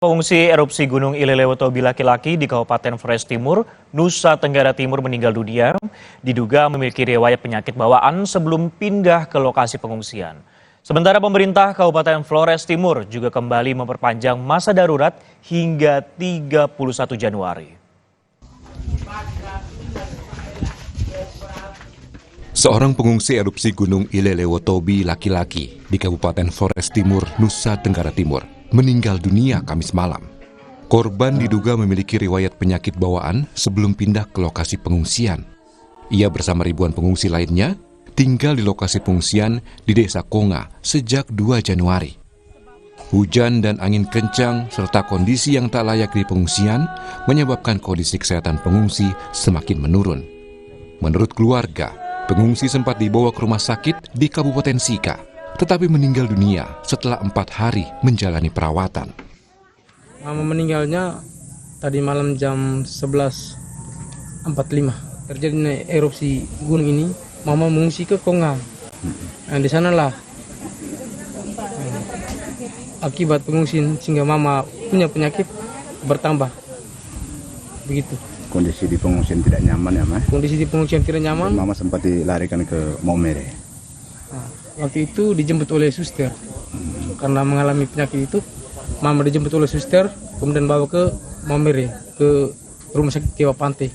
Pengungsi erupsi Gunung Ilelewotobi laki-laki di Kabupaten Flores Timur, Nusa Tenggara Timur meninggal dunia, diduga memiliki riwayat penyakit bawaan sebelum pindah ke lokasi pengungsian. Sementara pemerintah Kabupaten Flores Timur juga kembali memperpanjang masa darurat hingga 31 Januari. Seorang pengungsi erupsi Gunung Ilelewotobi laki-laki di Kabupaten Flores Timur, Nusa Tenggara Timur meninggal dunia Kamis malam. Korban diduga memiliki riwayat penyakit bawaan sebelum pindah ke lokasi pengungsian. Ia bersama ribuan pengungsi lainnya tinggal di lokasi pengungsian di Desa Konga sejak 2 Januari. Hujan dan angin kencang serta kondisi yang tak layak di pengungsian menyebabkan kondisi kesehatan pengungsi semakin menurun. Menurut keluarga, pengungsi sempat dibawa ke rumah sakit di Kabupaten Sika, tetapi meninggal dunia setelah 4 hari menjalani perawatan. Mama meninggalnya tadi malam jam 11.45. Terjadi erupsi gunung ini, Mama mengungsi ke Konga. Nah, di sanalah akibat pengungsian sehingga Mama punya penyakit bertambah. Begitu. Kondisi di pengungsian tidak nyaman ya, Mas? Kondisi di pengungsian tidak nyaman. Mama sempat dilarikan ke Maumere. Waktu itu dijemput oleh suster. Karena mengalami penyakit itu, Mama dijemput oleh suster, kemudian bawa ke Maumere, ke rumah sakit Dewa Pantai.